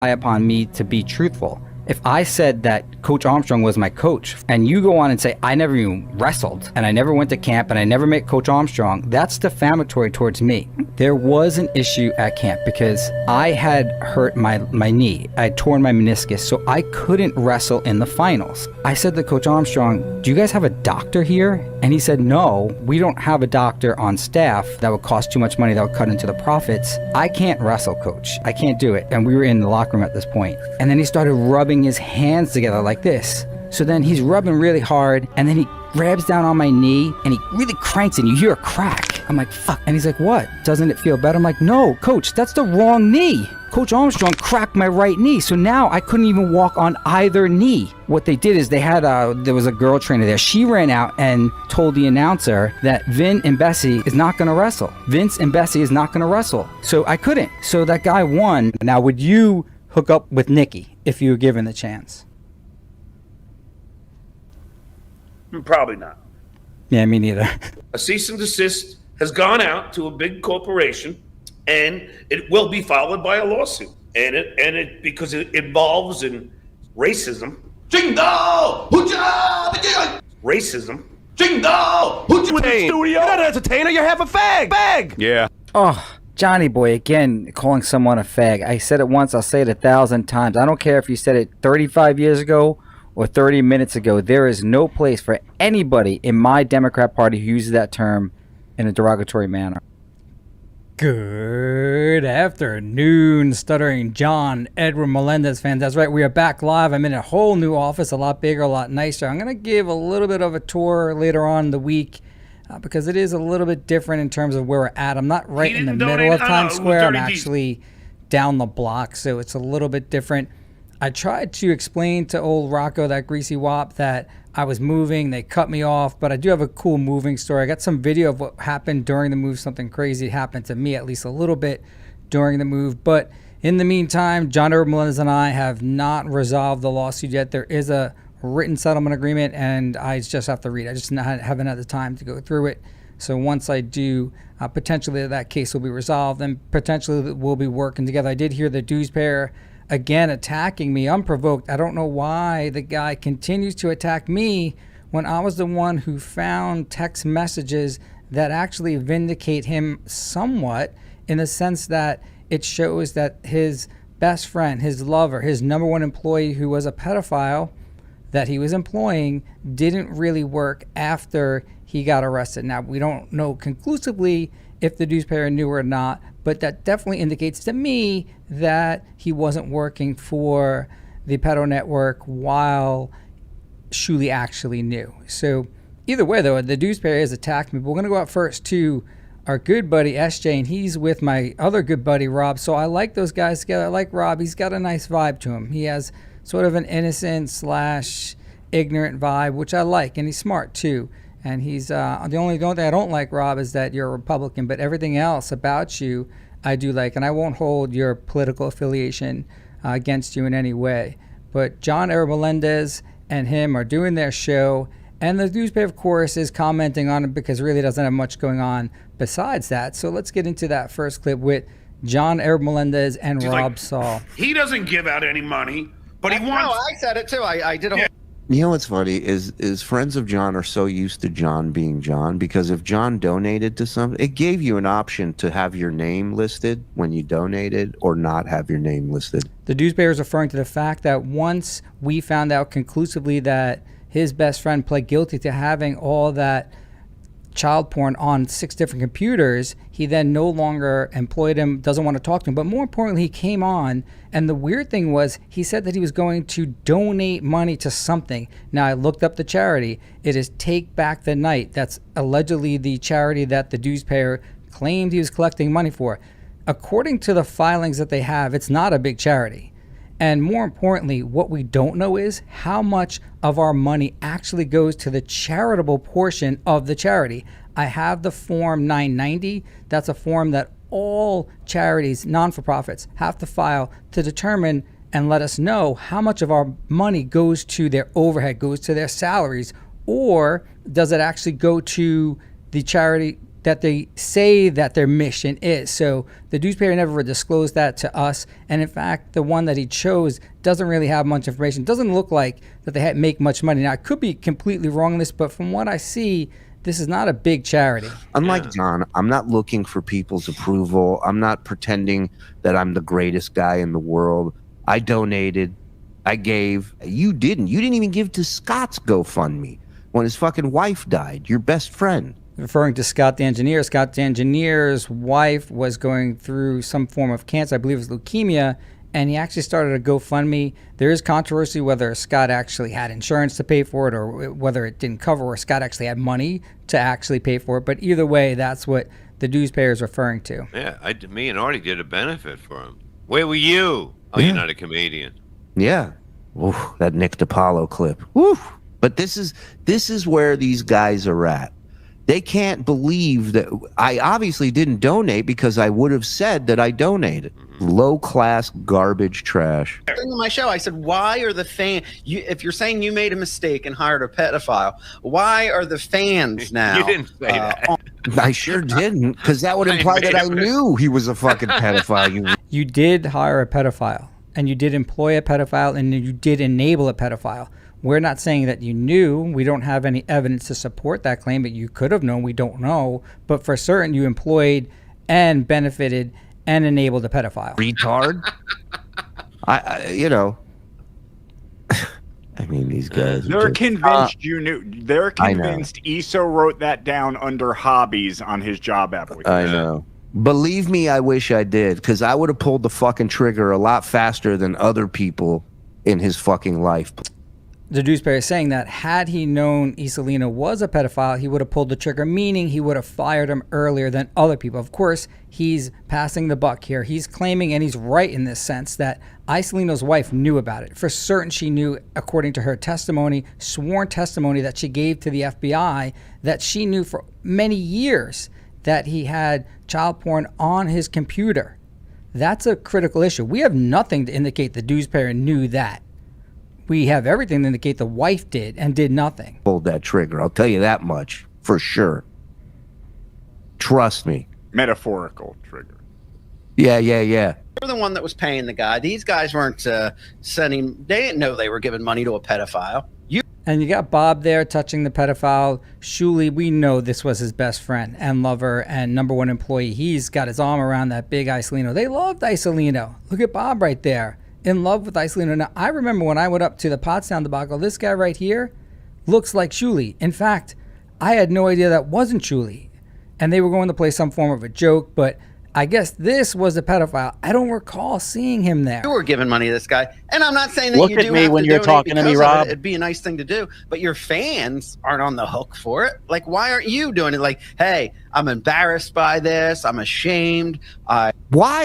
upon me to be truthful. If I said that Coach Armstrong was my coach and you go on and say I never even wrestled and I never went to camp and I never met Coach Armstrong, that's defamatory towards me. There was an issue at camp because I had hurt my knee. I had torn my meniscus, so I couldn't wrestle in the finals. I said to Coach Armstrong, do you guys have a doctor here? And he said, no, we don't have a doctor on staff. That would cost too much money. That would cut into the profits. I can't wrestle, coach. I can't do it. And we were in the locker room at this point. And then he started rubbing his hands together like this. So then he's rubbing really hard and then he grabs down on my knee and he really cranks it and you hear a crack. I'm like, fuck. And he's like, what? Doesn't it feel better? I'm like, no, coach, that's the wrong knee. Coach Armstrong cracked my right knee, so now I couldn't even walk on either knee. What they did is they had there was a girl trainer there. She ran out and told the announcer that Vin and Bessie is not going to wrestle. Vince and Bessie is not going to wrestle. So I couldn't. So that guy won. Now, would you hook up with Nikki if you were given the chance? Probably not. Yeah, me neither. A cease and desist has gone out to a big corporation, and it will be followed by a lawsuit. And it because it involves in racism. Racism. Studio. You're not an entertainer. You're half a fag. Yeah. Oh, Johnny boy, again, calling someone a fag. I said it once, I'll say it 1,000 times. I don't care if you said it 35 years ago or 30 minutes ago. There is no place for anybody in my Democrat Party who uses that term in a derogatory manner. Good afternoon, stuttering John Edward Melendez fans. That's right, we are back live. I'm in a whole new office, a lot bigger, a lot nicer. I'm going to give a little bit of a tour later on in the week because it is a little bit different in terms of where we're at. I'm not right in the middle of Times Square. I'm actually down the block, so it's a little bit different. I tried to explain to old Rocco, that greasy wop, that I was moving. They cut me off, but I do have a cool moving story. I got some video of what happened during the move. Something crazy happened to me, at least a little bit during the move. But in the meantime, John Edward Melendez and I have not resolved the lawsuit yet. There is a written settlement agreement, and I just have to read it. I just haven't had the time to go through it. So once I do, potentially that case will be resolved, and potentially we'll be working together. I did hear the dues payer again attacking me unprovoked. I don't know why the guy continues to attack me when I was the one who found text messages that actually vindicate him somewhat, in the sense that it shows that his best friend, his lover, his number one employee who was a pedophile that he was employing didn't really work after he got arrested. Now, we don't know conclusively if the dues payer knew or not, but that definitely indicates to me that he wasn't working for the pedo network while SHULI actually knew. So either way, though, the dues payer has attacked me. But we're going to go out first to our good buddy SJ, and he's with my other good buddy Rob. So I like those guys together. I like Rob. He's got a nice vibe to him. He has sort of an innocent / ignorant vibe, which I like, and he's smart too. And he's the only thing I don't like, Rob, is that you're a Republican, but everything else about you I do like, and I won't hold your political affiliation against you in any way. But John Edward Melendez and him are doing their show, and the newspaper, of course, is commenting on it because it really doesn't have much going on besides that. So let's get into that first clip with John Edward Melendez and Rob Saul. He doesn't give out any money, but he wants... No, I said it too. I did a whole... You know what's funny is friends of John are so used to John being John, because if John donated to something, it gave you an option to have your name listed when you donated or not have your name listed. The newspaper is referring to the fact that once we found out conclusively that his best friend pled guilty to having all that child porn on 6 different computers, he then no longer employed him, doesn't want to talk to him. But more importantly, he came on, and the weird thing was he said that he was going to donate money to something. Now, I looked up the charity. It is Take Back the Night. That's allegedly the charity that the dues payer claimed he was collecting money for. According to the filings that they have, it's not a big charity. And more importantly, what we don't know is how much of our money actually goes to the charitable portion of the charity. I have the Form 990. That's a form that all charities, non-for-profits, have to file to determine and let us know how much of our money goes to their overhead, goes to their salaries, or does it actually go to the charity that they say that their mission is. So the newspaper never disclosed that to us. And in fact, the one that he chose doesn't really have much information. It doesn't look like that they make much money. Now, I could be completely wrong on this, but from what I see, this is not a big charity. Unlike John, I'm not looking for people's approval. I'm not pretending that I'm the greatest guy in the world. I donated. I gave. You didn't. You didn't even give to Scott's GoFundMe when his fucking wife died, your best friend. Referring to Scott the engineer. Scott the engineer's wife was going through some form of cancer. I believe it was leukemia. And he actually started a GoFundMe. There is controversy whether Scott actually had insurance to pay for it or whether it didn't cover, or Scott actually had money to actually pay for it. But either way, that's what the newspaper is referring to. Yeah, me and Artie did a benefit for him. Where were you? Oh, you're not a comedian. Yeah. Oof, that Nick DiPaolo clip. Oof. But this is where these guys are at. They can't believe that I obviously didn't donate because I would have said that I donated. Low-class garbage trash. On my show, I said, why are the fans, if you're saying you made a mistake and hired a pedophile, why are the fans now? You didn't say that. I sure didn't, because that would imply that I knew he was a fucking pedophile. You did hire a pedophile, and you did employ a pedophile, and you did enable a pedophile. We're not saying that you knew. We don't have any evidence to support that claim, but you could have known. We don't know. But for certain, you employed and benefited and enabled a pedophile. Retard. I mean, these guys. They're convinced you knew. They're convinced ESO wrote that down under hobbies on his job application. I know. Believe me, I wish I did, because I would have pulled the fucking trigger a lot faster than other people in his fucking life. The newspaper is saying that had he known Isolino was a pedophile, he would have pulled the trigger, meaning he would have fired him earlier than other people. Of course, he's passing the buck here. He's claiming, and he's right in this sense, that Isolino's wife knew about it. For certain, she knew, according to her testimony, sworn testimony that she gave to the FBI, that she knew for many years that he had child porn on his computer. That's a critical issue. We have nothing to indicate the newspaper knew that. We have everything to indicate the wife did and did nothing. Pulled that trigger. I'll tell you that much for sure. Trust me. Metaphorical trigger. Yeah. You're the one that was paying the guy. These guys weren't sending, they didn't know they were giving money to a pedophile. And you got Bob there touching the pedophile. SHULI, we know this was his best friend and lover and number one employee. He's got his arm around that big Isolino. They loved Isolino. Look at Bob right there. In love with Isolino. Now, I remember when I went up to the Pottstown debacle, this guy right here looks like SHULI. In fact, I had no idea that wasn't SHULI. And they were going to play some form of a joke, but I guess this was a pedophile. I don't recall seeing him there. You were giving money to this guy. And I'm not saying that Look you at do me have when to you're donate talking to me, because of Rob. it. It'd be a nice thing to do. But your fans aren't on the hook for it. Like, why aren't you doing it? Like, hey, I'm embarrassed by this. I'm ashamed. Why?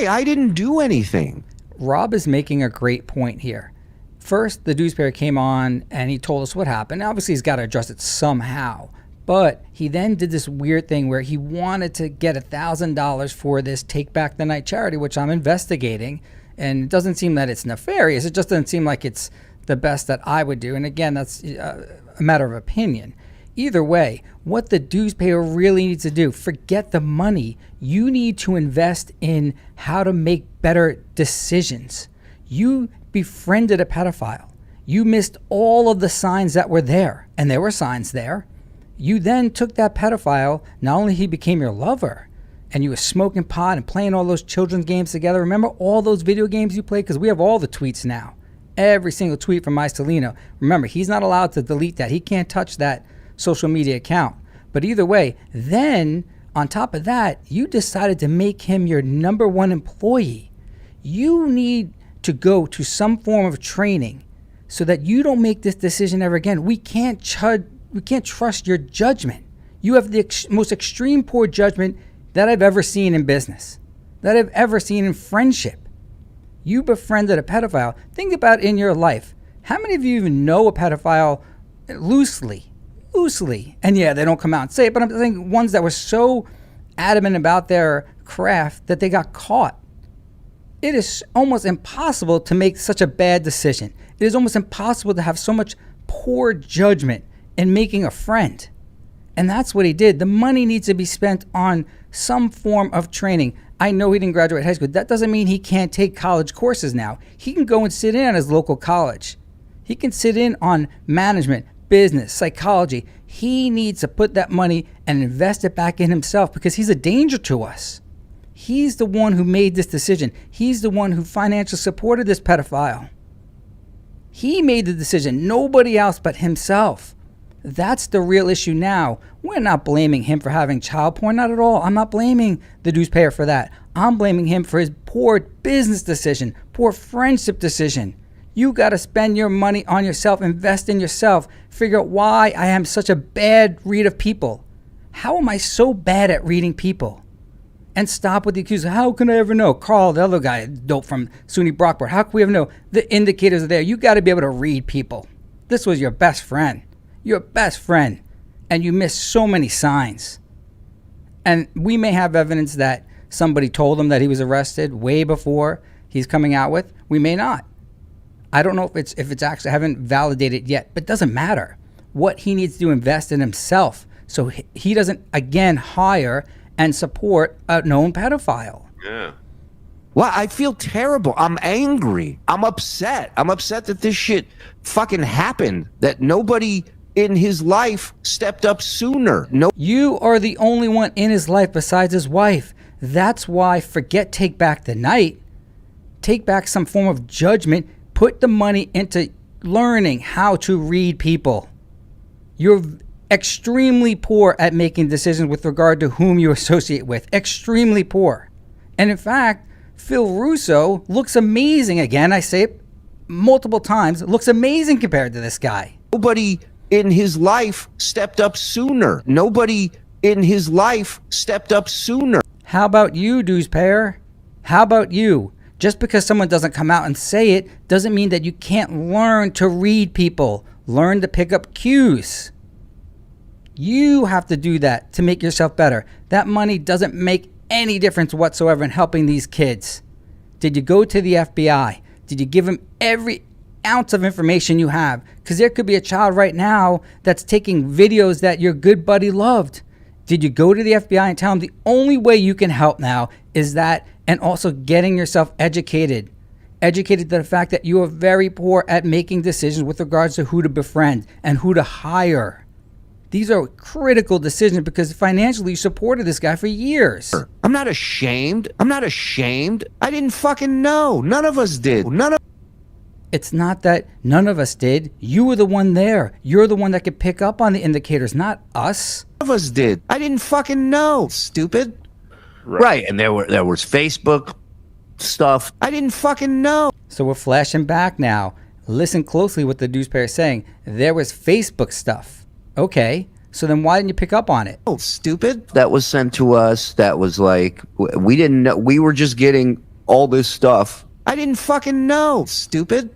I didn't do anything. Rob is making a great point here. First, the newspaper came on and he told us what happened. Obviously, he's got to address it somehow. But he then did this weird thing where he wanted to get $1,000 for this Take Back the Night charity, which I'm investigating. And it doesn't seem that it's nefarious. It just doesn't seem like it's the best that I would do. And again, that's a matter of opinion. Either way, what the newspaper really needs to do, forget the money. You need to invest in how to make better decisions. You befriended a pedophile. You missed all of the signs that were there, and there were signs there. You then took that pedophile, not only he became your lover, and you were smoking pot and playing all those children's games together. Remember all those video games you played? Because we have all the tweets now. Every single tweet from Isolino. Remember, he's not allowed to delete that. He can't touch that social media account. But either way, then on top of that, you decided to make him your number one employee. You need to go to some form of training so that you don't make this decision ever again. We can't trust your judgment. You have the most extreme poor judgment that I've ever seen in business, that I've ever seen in friendship. You befriended a pedophile. Think about in your life. How many of you even know a pedophile loosely? And yeah, they don't come out and say it, but I'm thinking ones that were so adamant about their craft that they got caught. It is almost impossible to make such a bad decision. It is almost impossible to have so much poor judgment in making a friend. And that's what he did. The money needs to be spent on some form of training. I know he didn't graduate high school. That doesn't mean he can't take college courses now. He can go and sit in at his local college. He can sit in on management, business, psychology. He needs to put that money and invest it back in himself because he's a danger to us. He's the one who made this decision. He's the one who financially supported this pedophile. He made the decision, nobody else but himself. That's the real issue now. We're not blaming him for having child porn, not at all. I'm not blaming the dues payer for that. I'm blaming him for his poor business decision, poor friendship decision. You got to spend your money on yourself, invest in yourself, figure out why I am such a bad read of people. How am I so bad at reading people? And stop with the accusers. How can I ever know? Carl, the other guy, dope from SUNY Brockport. How can we ever know? The indicators are there. You got to be able to read people. This was your best friend. Your best friend. And you missed so many signs. And we may have evidence that somebody told him that he was arrested way before he's coming out with. We may not. I don't know if it's actually, I haven't validated yet, but it doesn't matter. What he needs to invest in himself so he doesn't, again, hire and support a known pedophile. Yeah. Well, I feel terrible. I'm angry. I'm upset. I'm upset that this shit fucking happened, that nobody in his life stepped up sooner. No. You are the only one in his life besides his wife. That's why forget take back the night. Take back some form of judgment. Put the money into learning how to read people. You're extremely poor at making decisions with regard to whom you associate with. Extremely poor. And in fact, Phil Russo looks amazing. Again, I say it multiple times. Looks amazing compared to this guy. Nobody in his life stepped up sooner. Nobody in his life stepped up sooner. How about you, dues payer? How about you? Just because someone doesn't come out and say it doesn't mean that you can't learn to read people. Learn to pick up cues. You have to do that to make yourself better. That money doesn't make any difference whatsoever in helping these kids. Did you go to the FBI? Did you give them every ounce of information you have? Because there could be a child right now that's taking videos that your good buddy loved. Did you go to the FBI and tell them the only way you can help now is that, and also getting yourself educated? Educated to the fact that you are very poor at making decisions with regards to who to befriend and who to hire. These are critical decisions because financially you supported this guy for years. I'm not ashamed. I'm not ashamed. I didn't fucking know. None of us did. It's not that none of us did. You were the one there. You're the one that could pick up on the indicators, not us. None of us did. I didn't fucking know. Stupid. Right. And there was Facebook stuff. I didn't fucking know. So we're flashing back now. Listen closely what the dues payer is saying. There was Facebook stuff. Okay, so then why didn't you pick up on it? Oh, stupid. That was sent to us. That was like, we didn't know. We were just getting all this stuff. I didn't fucking know. Stupid.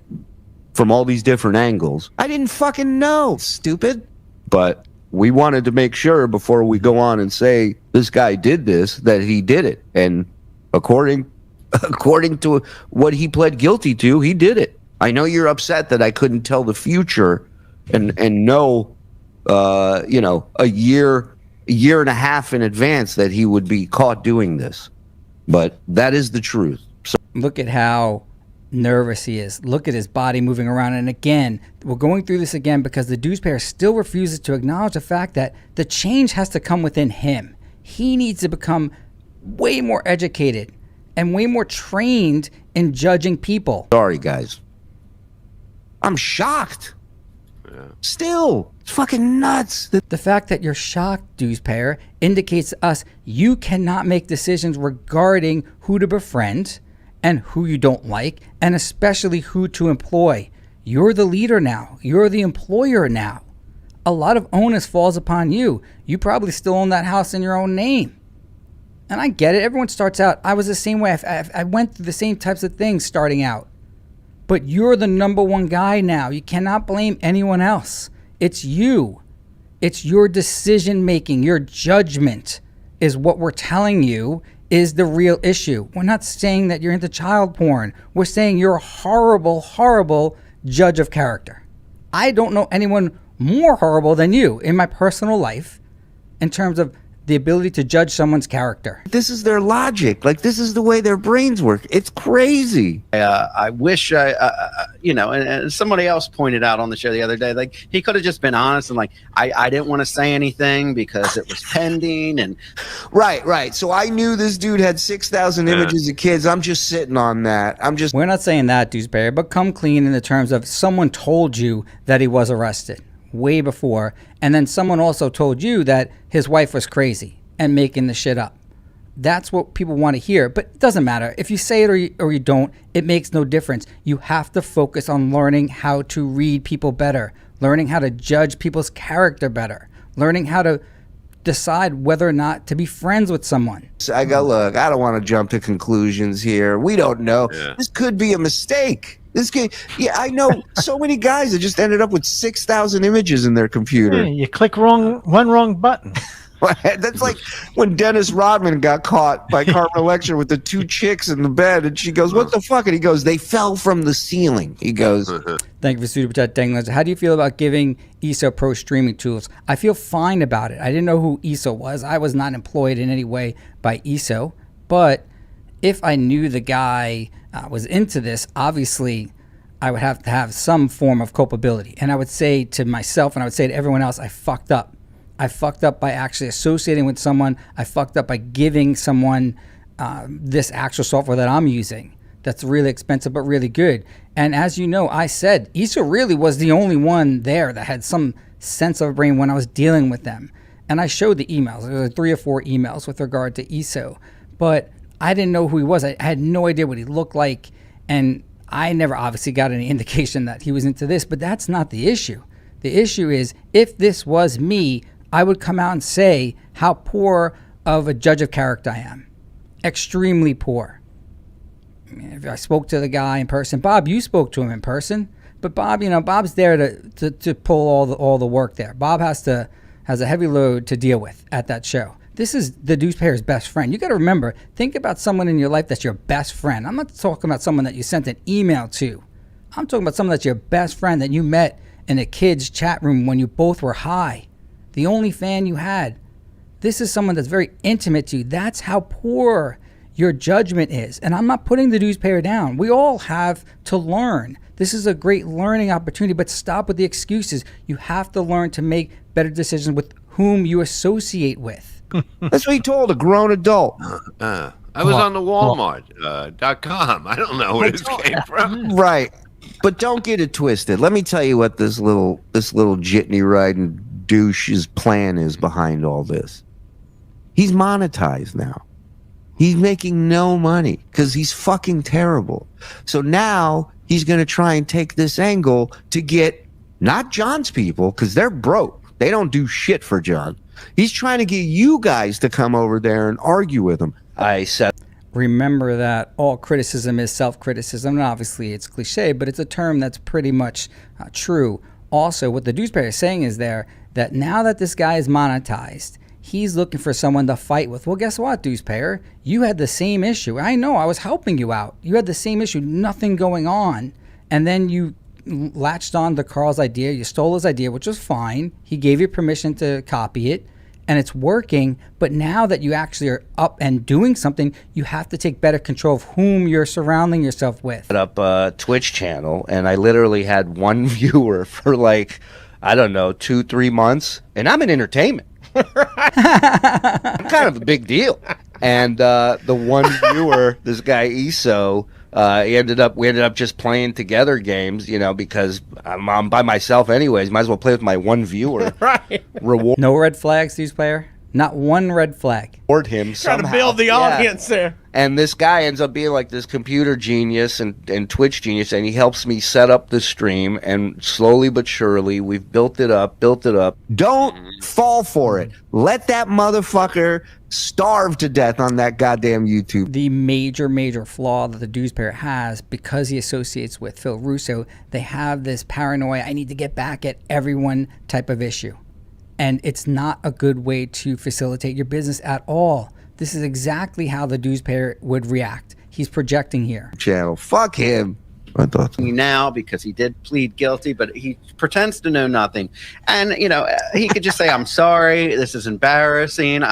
From all these different angles. I didn't fucking know. Stupid. But we wanted to make sure before we go on and say this guy did this, that he did it. And according to what he pled guilty to, he did it. I know you're upset that I couldn't tell the future and know a year and a half in advance that he would be caught doing this. But that is the truth. So look at how nervous he is. Look at his body moving around. And again, we're going through this again because the dues payer still refuses to acknowledge the fact that the change has to come within him. He needs to become way more educated and way more trained in judging people. Sorry, guys. I'm shocked. Still, it's fucking nuts. The fact that you're shocked, dues payer, indicates to us you cannot make decisions regarding who to befriend and who you don't like, and especially who to employ. You're the leader now. You're the employer now. A lot of onus falls upon you. You probably still own that house in your own name. And I get it. Everyone starts out. I was the same way. I went through the same types of things starting out. But you're the number one guy now. You cannot blame anyone else. It's you. It's your decision making. Your judgment is what we're telling you is the real issue. We're not saying that you're into child porn. We're saying you're a horrible, horrible judge of character. I don't know anyone more horrible than you in my personal life. in terms of the ability to judge someone's character. This is their logic. Like, this is the way their brains work. It's crazy. I wish and somebody else pointed out on the show the other day, like, he could have just been honest and like, I didn't want to say anything because it was pending. And Right. So I knew this dude had 6,000 images of kids. I'm just sitting on that. We're not saying that, douchebag, but come clean in the terms of someone told you that he was arrested way before, and then someone also told you that his wife was crazy and making the shit up. That's what people want to hear, but it doesn't matter. If you say it or you don't, it makes no difference. You have to focus on learning how to read people better, learning how to judge people's character better, learning how to decide whether or not to be friends with someone. I go, look, I don't want to jump to conclusions here. We don't know. Yeah. This could be a mistake. I know so many guys that just ended up with 6,000 images in their computer. Yeah, you click one wrong button. That's like when Dennis Rodman got caught by Carmen Electra with the 2 chicks in the bed, and she goes, "What the fuck?" And he goes, "They fell from the ceiling." He goes, "Thank you for Super Chat, Danglers. How do you feel about giving ESO Pro streaming tools?" I feel fine about it. I didn't know who ESO was. I was not employed in any way by ESO, but if I knew the guy was into this, obviously I would have to have some form of culpability. And I would say to myself, and I would say to everyone else, I fucked up. I fucked up by actually associating with someone. I fucked up by giving someone this actual software that I'm using that's really expensive but really good. And as you know, I said ESO really was the only one there that had some sense of a brain when I was dealing with them. And I showed the emails. There were 3 or 4 emails with regard to ESO. But I didn't know who he was. I had no idea what he looked like. And I never obviously got any indication that he was into this. But that's not the issue. The issue is, if this was me, I would come out and say how poor of a judge of character I am. Extremely poor. I mean, if I spoke to the guy in person, Bob, you spoke to him in person. But Bob, Bob's there to pull all the work there. Bob has a heavy load to deal with at that show. This is the douchepayer's best friend. You got to remember, think about someone in your life that's your best friend. I'm not talking about someone that you sent an email to. I'm talking about someone that's your best friend that you met in a kid's chat room when you both were high. The only fan you had. This is someone that's very intimate to you. That's how poor your judgment is. And I'm not putting the douchepayer down. We all have to learn. This is a great learning opportunity, but stop with the excuses. You have to learn to make better decisions with whom you associate with. That's what he told a grown adult. I was on the Walmart.com. I don't know where this came from. Right. But don't get it twisted. Let me tell you what this little jitney riding douche's plan is behind all this. He's monetized now. He's making no money because he's fucking terrible. So now he's going to try and take this angle to get not John's people, because they're broke. They don't do shit for John. He's trying to get you guys to come over there and argue with him. I said, remember that all criticism is self-criticism. And obviously it's cliche, but it's a term that's pretty much true. Also, what the douchepayer is saying is there that now that this guy is monetized, he's looking for someone to fight with. Well, guess what, douchepayer? You had the same issue. I know, I was helping you out. You had the same issue, nothing going on. And then you latched on to Carl's idea. You stole his idea, which was fine. He gave you permission to copy it, and it's working. But now that you actually are up and doing something, you have to take better control of whom you're surrounding yourself with. Set up a Twitch channel, and I literally had 1 viewer for like, I don't know, 2-3 months, and I'm in entertainment. I'm kind of a big deal. And the 1 viewer, this guy ESO, we ended up just playing together games, because I'm by myself anyways. Might as well play with my 1 viewer. Right. Reward. No red flags, douchepayer. Not one red flag. Reward him somehow. Trying to build the audience there. And this guy ends up being like this computer genius and Twitch genius, and he helps me set up the stream, and slowly but surely we've built it up. Don't fall for it. Let that motherfucker starve to death on that goddamn YouTube. The major flaw that the douchepayer has, because he associates with Phil Russo, they have this paranoia, I need to get back at everyone type of issue. And it's not a good way to facilitate your business at all. This is exactly how the douchepayer would react. He's projecting here. Channel. Fuck him. I thought so. now because he did plead guilty, but he pretends to know nothing. And he could just say, "I'm sorry. This is embarrassing.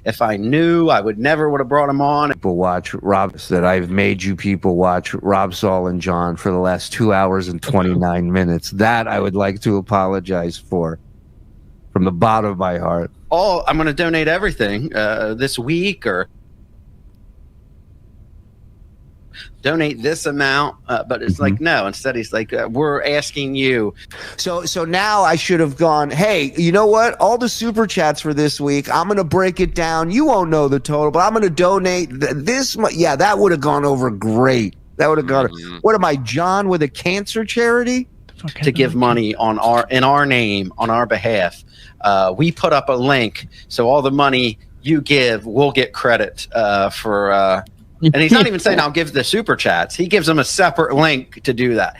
If I knew, I would never would have brought him on." People watch Rob that I've made you people watch Rob Saul and John for the last 2 hours and 29 minutes. That I would like to apologize for from the bottom of my heart. Oh, I'm going to donate everything this week, or donate this amount, but it's like, no, instead he's like, we're asking you. So now I should have gone, hey, you know what? All the super chats for this week, I'm going to break it down. You won't know the total, but I'm going to donate this much. Yeah, that would have gone over great. That would have gone. What am I, John, with a cancer charity? To give money in our name, on our behalf. We put up a link, so all the money you give, we'll get credit for. And he's not even saying I'll give the super chats. He gives them a separate link to do that.